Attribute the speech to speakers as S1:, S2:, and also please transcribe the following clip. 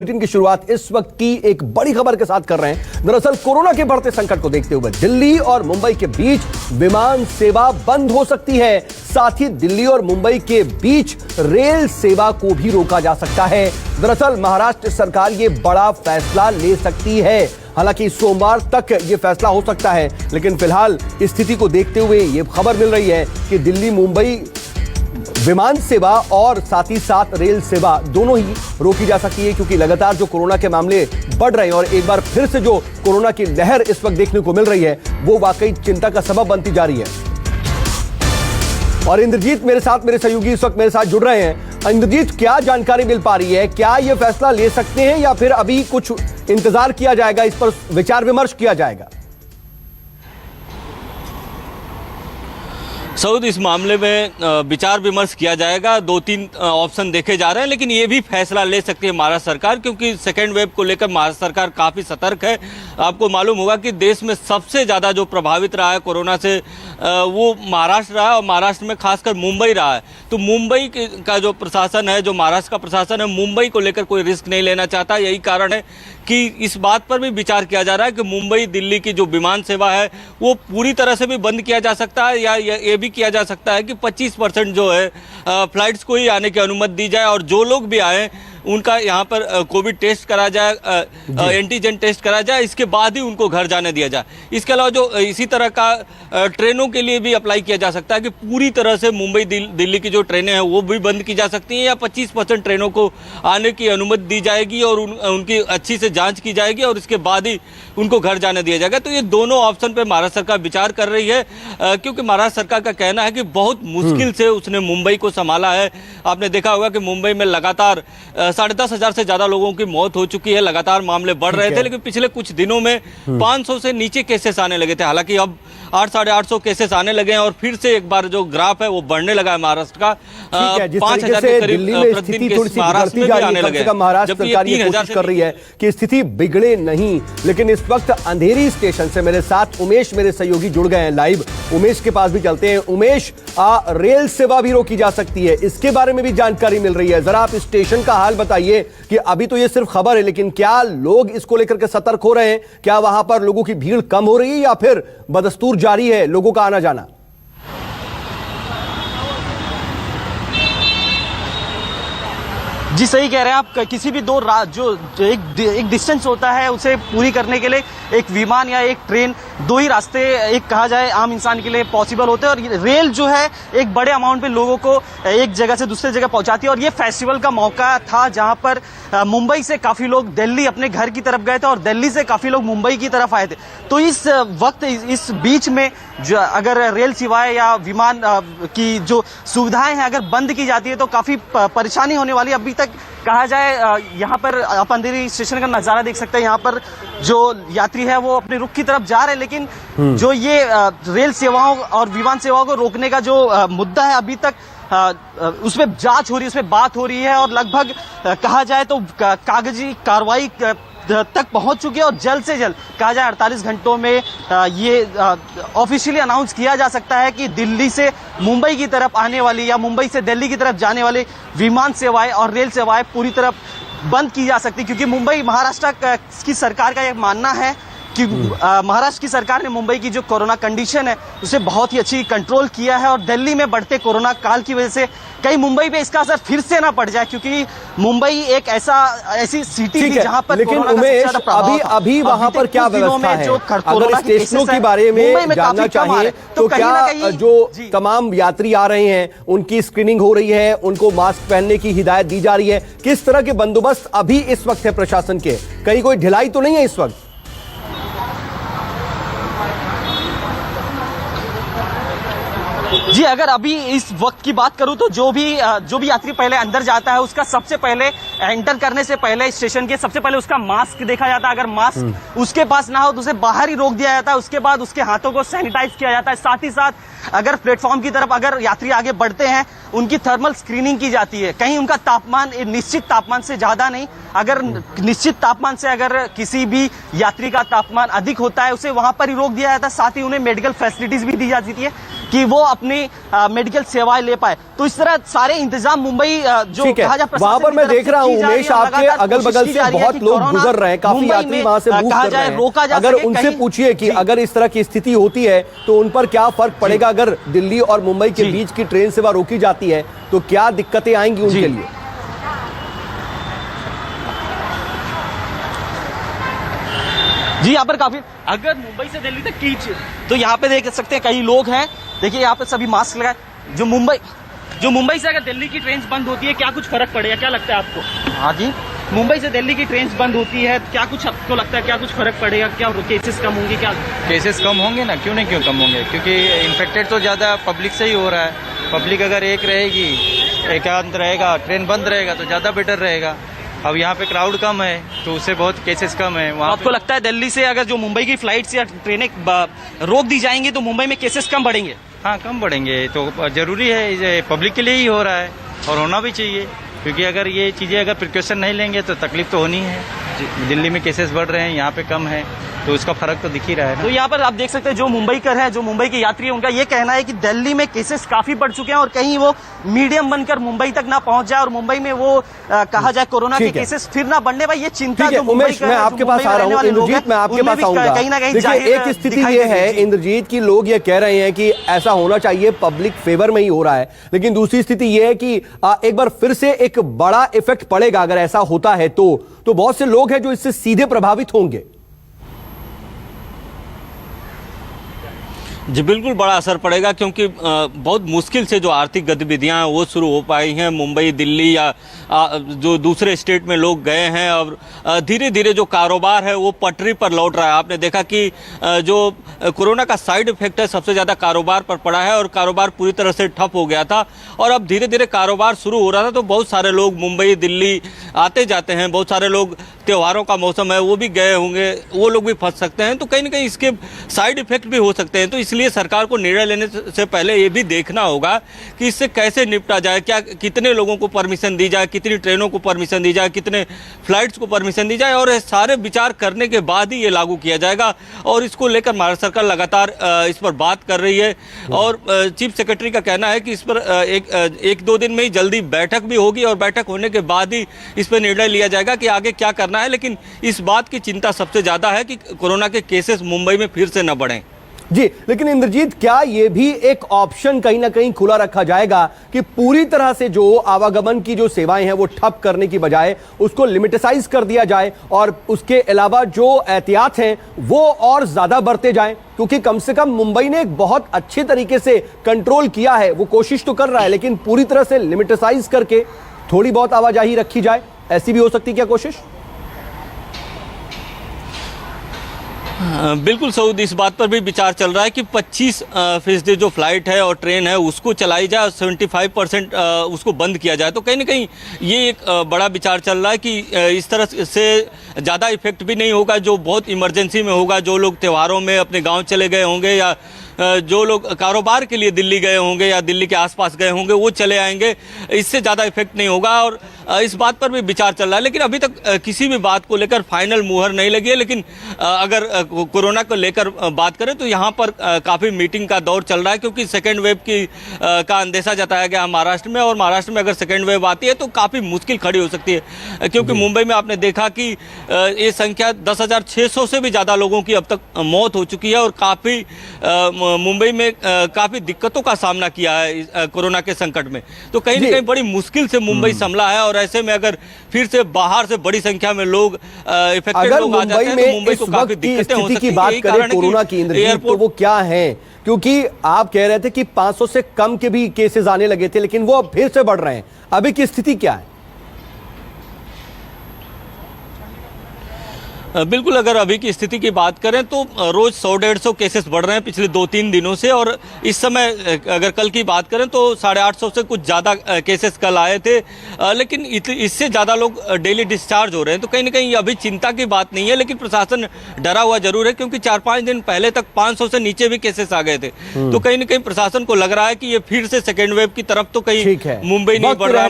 S1: Bulletin की शुरुआत इस वक्त की एक बड़ी खबर के साथ कर रहे हैं। दरअसल कोरोना के बढ़ते संकट को देखते हुए दिल्ली और मुंबई के बीच विमान सेवा बंद हो सकती है। साथ ही दिल्ली और मुंबई के बीच रेल सेवा को भी रोका जा सकता है। दरअसल महाराष्ट्र सरकार ये बड़ा फैसला ले सकती है। हालांकि सोमवार तक ये फैसला हो सकता है, लेकिन फिलहाल स्थिति को देखते हुए ये खबर मिल रही है कि दिल्ली मुंबई विमान सेवा और साथ ही साथ रेल सेवा दोनों ही रोकी जा सकती है, क्योंकि लगातार जो कोरोना के मामले बढ़ रहे हैं और एक बार फिर से जो कोरोना की लहर इस वक्त देखने को मिल रही है वो वाकई चिंता का सबब बनती जा रही है। और इंद्रजीत मेरे सहयोगी इस वक्त मेरे साथ जुड़ रहे हैं। इंद्रजीत, क्या जानकारी मिल पा रही है? क्या यह फैसला ले सकते हैं या फिर अभी कुछ इंतजार किया जाएगा, इस पर विचार विमर्श किया जाएगा?
S2: सऊद, इस मामले में विचार विमर्श किया जाएगा। 2-3 ऑप्शन देखे जा रहे हैं, लेकिन ये भी फैसला ले सकती है महाराष्ट्र सरकार, क्योंकि सेकेंड वेव को लेकर महाराष्ट्र सरकार काफ़ी सतर्क है। आपको मालूम होगा कि देश में सबसे ज़्यादा जो प्रभावित रहा है कोरोना से वो महाराष्ट्र रहा है, और महाराष्ट्र में खासकर मुंबई रहा है। तो मुंबई का जो प्रशासन है, जो महाराष्ट्र का प्रशासन है, मुंबई को लेकर कोई रिस्क नहीं लेना चाहता। यही कारण है कि इस बात पर भी विचार किया जा रहा है कि मुंबई दिल्ली की जो विमान सेवा है वो पूरी तरह से भी बंद किया जा सकता है, या ये भी किया जा सकता है कि 25% जो है फ्लाइट्स को ही आने की अनुमति दी जाए, और जो लोग भी आए उनका यहाँ पर कोविड टेस्ट करा जाए, एंटीजन टेस्ट करा जाए, इसके बाद ही उनको घर जाने दिया जाए। इसके अलावा जो इसी तरह का ट्रेनों के लिए भी अप्लाई किया जा सकता है कि पूरी तरह से मुंबई दिल्ली की जो ट्रेनें हैं वो भी बंद की जा सकती हैं, या 25% ट्रेनों को आने की अनुमति दी जाएगी और उनकी अच्छी से जांच की जाएगी और इसके बाद ही उनको घर जाने दिया जाएगा। तो ये दोनों ऑप्शन पर महाराष्ट्र सरकार विचार कर रही है, क्योंकि महाराष्ट्र सरकार का कहना है कि बहुत मुश्किल से उसने मुंबई को संभाला है। आपने देखा होगा कि मुंबई में लगातार 10,500 से ज्यादा लोगों की मौत हो चुकी है। लगातार मामले बढ़ रहे थे, लेकिन पिछले कुछ दिनों में 500 से नीचे केसेस आने लगे थे। हालांकि अब 800-850 केसेस आने लगे हैं और फिर से एक बार जो ग्राफ है वो बढ़ने लगा है महाराष्ट्र का।
S1: 5,000 के करीब प्रतिदिन केस महाराष्ट्र में भी आने लगे हैं। महाराष्ट्र सरकार ये कोशिश कर रही है कि स्थिति बिगड़े नहीं। लेकिन इस वक्त अंधेरी स्टेशन से मेरे साथ उमेश मेरे सहयोगी जुड़ गए हैं लाइव। उमेश के पास भी चलते हैं। उमेश, रेल सेवा भी रोकी जा सकती है, इसके बारे में भी जानकारी मिल रही है। जरा आप स्टेशन का हाल बताइए कि अभी तो ये सिर्फ खबर है, लेकिन क्या लोग इसको लेकर के सतर्क हो रहे हैं? क्या वहां पर लोगों की भीड़ कम हो रही है या फिर बदस्तूर जारी है लोगों का आना जाना?
S3: जी सही कह रहे हैं आप। किसी भी जो एक डिस्टेंस होता है उसे पूरी करने के लिए एक विमान या एक ट्रेन, दो ही रास्ते एक कहा जाए आम इंसान के लिए पॉसिबल होते हैं, और रेल जो है एक बड़े अमाउंट पे लोगों को एक जगह से दूसरी जगह पहुंचाती है। और ये फेस्टिवल का मौका था जहां पर मुंबई से काफी लोग दिल्ली अपने घर की तरफ गए थे और दिल्ली से काफी लोग मुंबई की तरफ आए थे। तो इस वक्त इस बीच में अगर रेल सेवाएं या विमान की जो सुविधाएं हैं अगर बंद की जाती है तो काफी परेशानी होने वाली। अभी तक कहा जाए यहाँ पर आप अंधेरी स्टेशन का नजारा देख सकते हैं। यहाँ पर जो यात्री है वो अपने रुख की तरफ जा रहे हैं, लेकिन जो ये रेल सेवाओं और विमान सेवाओं को रोकने का जो मुद्दा है अभी तक उसमें जांच हो रही है, उसमें बात हो रही है, और लगभग कहा जाए तो कागजी कार्रवाई तक पहुंच चुकी है। और जल्द से जल्द कहा जाए 48 घंटों में ये ऑफिशियली अनाउंस किया जा सकता है कि दिल्ली से मुंबई की तरफ आने वाली या मुंबई से दिल्ली की तरफ जाने वाली विमान सेवाएं और रेल सेवाएं पूरी तरफ बंद की जा सकती, क्योंकि मुंबई महाराष्ट्र की सरकार का यह मानना है कि महाराष्ट्र की सरकार ने मुंबई की जो कोरोना कंडीशन है उसे बहुत ही अच्छी कंट्रोल किया है, और दिल्ली में बढ़ते कोरोना काल की वजह से कहीं मुंबई पे इसका असर फिर से ना पड़ जाए, क्योंकि मुंबई एक ऐसी सिटी थी जहां पर
S1: लेकिन उमेश अभी वहां पर क्या व्यवस्था है? अगर स्टेशनों के बारे में जानना चाहिए तो क्या जो तमाम यात्री आ रहे हैं उनकी स्क्रीनिंग हो रही है, उनको मास्क पहनने की हिदायत दी जा रही है? किस तरह के बंदोबस्त अभी इस वक्त है प्रशासन के? कहीं कोई ढिलाई तो नहीं है इस वक्त?
S3: जी, अगर अभी इस वक्त की बात करूं तो जो भी यात्री पहले अंदर जाता है उसका सबसे पहले एंटर करने से पहले स्टेशन के सबसे पहले उसका मास्क देखा जाता है। अगर मास्क उसके पास ना हो तो उसे बाहर ही रोक दिया जाता है। उसके बाद उसके हाथों को सैनिटाइज किया जाता है। साथ ही साथ अगर प्लेटफॉर्म की तरफ अगर यात्री आगे बढ़ते हैं, उनकी थर्मल स्क्रीनिंग की जाती है। कहीं उनका तापमान निश्चित तापमान से ज्यादा नहीं, अगर निश्चित तापमान से अगर किसी भी यात्री का तापमान अधिक होता है, उसे वहां पर ही रोक दिया जाता है। साथ ही उन्हें मेडिकल फैसिलिटीज भी दी जाती है कि वो अपनी मेडिकल सेवाएं ले पाए। तो इस तरह सारे इंतजाम मुंबई जो कहा जाए
S1: वहां पर मैं देख रहा हूं उमेश, आपके अगल बगल से बहुत लोग गुजर रहे हैं, काफी यात्री वहां से मूव कर रहे हैं। अगर उनसे पूछिए कि अगर इस तरह की स्थिति होती है तो उन पर क्या फर्क पड़ेगा, अगर दिल्ली और मुंबई के बीच की ट्रेन सेवा रोकी जाती है तो क्या दिक्कतें आएंगी उनके लिए?
S3: जी, यहाँ पर काफी, अगर मुंबई से दिल्ली तक की तो यहाँ पे देख सकते हैं कई लोग हैं। देखिए यहाँ पे सभी मास्क लगाए। जो मुंबई से अगर दिल्ली की ट्रेन बंद होती है, क्या कुछ फर्क पड़ेगा, क्या लगता है आपको? हाँ जी, मुंबई से दिल्ली की ट्रेन बंद होती है, क्या कुछ आपको लगता है, क्या कुछ फर्क पड़ेगा, क्या केसेस कम होंगे? क्या
S4: केसेस कम होंगे ना, क्यों नहीं क्यों कम होंगे, क्योंकि इन्फेक्टेड तो ज़्यादा पब्लिक से ही हो रहा है। पब्लिक अगर एक रहेगी, एकांत रहेगा, ट्रेन बंद रहेगा तो ज़्यादा बेटर रहेगा। अब यहाँ पे क्राउड कम है तो उससे बहुत केसेस कम है। वहाँ
S3: आपको लगता है दिल्ली से अगर जो मुंबई की फ्लाइट्स या ट्रेनें रोक दी जाएंगी तो मुंबई में केसेस कम बढ़ेंगे?
S4: हाँ, कम बढ़ेंगे। तो जरूरी है, ये पब्लिक के लिए ही हो रहा है और होना भी चाहिए, क्योंकि अगर ये चीज़ें अगर प्रिकॉशन नहीं लेंगे तो तकलीफ तो होनी है। दिल्ली में केसेस बढ़ रहे हैं, यहाँ पे कम है, तो उसका फर्क तो दिख ही रहा है ना।
S3: तो यहाँ पर आप देख सकते हैं जो मुंबईकर है, जो मुंबई के यात्री है, उनका ये कहना है कि दिल्ली में केसेस काफी बढ़ चुके हैं और कहीं वो मीडियम बनकर मुंबई तक ना पहुंच जाए और मुंबई में वो कहा जाए कोरोना के केसेस फिर ना बढ़ने पाए। ये चिंता जो
S1: उमेश, मैं आपके पास आ रहा हूँ, इंद्रजीत मैं आपके पास आऊंगा।
S3: कहीं ना कहीं
S1: देखिए, एक स्थिति ये है इंद्रजीत की, लोग ये कह रहे हैं कि ऐसा होना चाहिए, पब्लिक फेवर में ही हो रहा है, लेकिन दूसरी स्थिति ये है कि एक बार फिर से एक बड़ा इफेक्ट पड़ेगा अगर ऐसा होता है तो बहुत से लोग हैं जो इससे सीधे प्रभावित होंगे।
S2: जी बिल्कुल, बड़ा असर पड़ेगा, क्योंकि बहुत मुश्किल से जो आर्थिक गतिविधियां हैं वो शुरू हो पाई हैं। मुंबई, दिल्ली या जो दूसरे स्टेट में लोग गए हैं और धीरे धीरे जो कारोबार है वो पटरी पर लौट रहा है। आपने देखा कि जो कोरोना का साइड इफेक्ट है सबसे ज़्यादा कारोबार पर पड़ा है और कारोबार पूरी तरह से ठप हो गया था और अब धीरे धीरे कारोबार शुरू हो रहा था। तो बहुत सारे लोग मुंबई, दिल्ली आते जाते हैं, बहुत सारे लोग, त्योहारों का मौसम है, वो भी गए होंगे, वो लोग भी फंस सकते हैं। तो कहीं ना कहीं इसके साइड इफेक्ट भी हो सकते हैं। तो इसलिए सरकार को निर्णय लेने से पहले ये भी देखना होगा कि इससे कैसे निपटा जाए, क्या कितने लोगों को परमिशन दी जाए, कितनी ट्रेनों को परमिशन दी जाए, कितने फ्लाइट्स को परमिशन दी जाए, और ये सारे विचार करने के बाद ही ये लागू किया जाएगा। और इसको लेकर महाराष्ट्र सरकार लगातार इस पर बात कर रही है और चीफ सेक्रेटरी का कहना है कि इस पर एक दो दिन में ही जल्दी बैठक भी होगी और बैठक होने के बाद ही इस पर निर्णय लिया जाएगा कि आगे क्या करना है। लेकिन इस बात की चिंता सबसे ज्यादा है कि कोरोना के केसेस मुंबई में फिर से न बढ़ें।
S1: जी, लेकिन इंद्रजीत, क्या यह भी एक ऑप्शन कहीं ना कहीं खुला रखा जाएगा कि पूरी तरह से जो आवागमन की जो सेवाएं हैं वो ठप करने की बजाय उसको लिमिटेसाइज कर दिया जाए और उसके अलावा जो एहतियात हैं वो और ज्यादा बढ़ते जाएं? क्योंकि कम से कम मुंबई ने एक बहुत अच्छे तरीके से कंट्रोल किया है, वो कोशिश तो कर रहा है, लेकिन पूरी तरह से लिमिटेसाइज करके थोड़ी बहुत आवाजाही रखी जाए, ऐसी भी हो सकती है क्या कोशिश?
S2: बिल्कुल सऊद, इस बात पर भी विचार चल रहा है कि 25% जो फ्लाइट है और ट्रेन है उसको चलाई जाए और 75% उसको बंद किया जाए। तो कहीं ना कहीं ये एक बड़ा विचार चल रहा है कि इस तरह से ज़्यादा इफेक्ट भी नहीं होगा। जो बहुत इमरजेंसी में होगा, जो लोग त्योहारों में अपने गांव चले गए होंगे या जो लोग कारोबार के लिए दिल्ली गए होंगे या दिल्ली के आसपास गए होंगे, वो चले आएंगे, इससे ज़्यादा इफेक्ट नहीं होगा। और इस बात पर भी विचार चल रहा है, लेकिन अभी तक किसी भी बात को लेकर फाइनल मुहर नहीं लगी है। लेकिन अगर कोरोना को लेकर बात करें तो यहाँ पर काफ़ी मीटिंग का दौर चल रहा है, क्योंकि सेकेंड वेव का अंदेशा जताया गया महाराष्ट्र में, और महाराष्ट्र में अगर सेकेंड वेव आती है तो काफ़ी मुश्किल खड़ी हो सकती है। क्योंकि मुंबई में आपने देखा कि ये संख्या 10,600 से भी ज़्यादा लोगों की अब तक मौत हो चुकी है और काफ़ी मुंबई में काफ़ी दिक्कतों का सामना किया है कोरोना के संकट में। तो कहीं ना कहीं बड़ी मुश्किल से मुंबई संभला है और ऐसे में अगर फिर से बाहर से बड़ी संख्या में लोग इफेक्टेड लोग आ जाते हैं तो मुंबई को काफी दिक्कतें हो सकती हैं। बात करें
S1: कोरोना की इंद्रजीत, तो वो क्या है? क्योंकि आप कह रहे थे कि 500 से कम के भी केसेस आने लगे थे, लेकिन वो अब फिर से बढ़ रहे हैं। अभी की स्थिति क्या है?
S2: बिल्कुल, अगर अभी की स्थिति की बात करें तो रोज 100-150 केसेस बढ़ रहे हैं पिछले 2-3 दिनों से, और इस समय अगर कल की बात करें तो 850 से कुछ ज़्यादा केसेस कल आए थे, लेकिन इससे ज़्यादा लोग डेली डिस्चार्ज हो रहे हैं। तो कहीं ना कहीं अभी चिंता की बात नहीं है, लेकिन प्रशासन डरा हुआ जरूर है, क्योंकि 4-5 दिन पहले तक 500 से नीचे भी केसेस आ गए थे। तो कहीं ना कहीं प्रशासन को लग रहा है कि ये फिर से सेकेंड वेव की तरफ तो कहीं मुंबई नहीं बढ़ रहा है।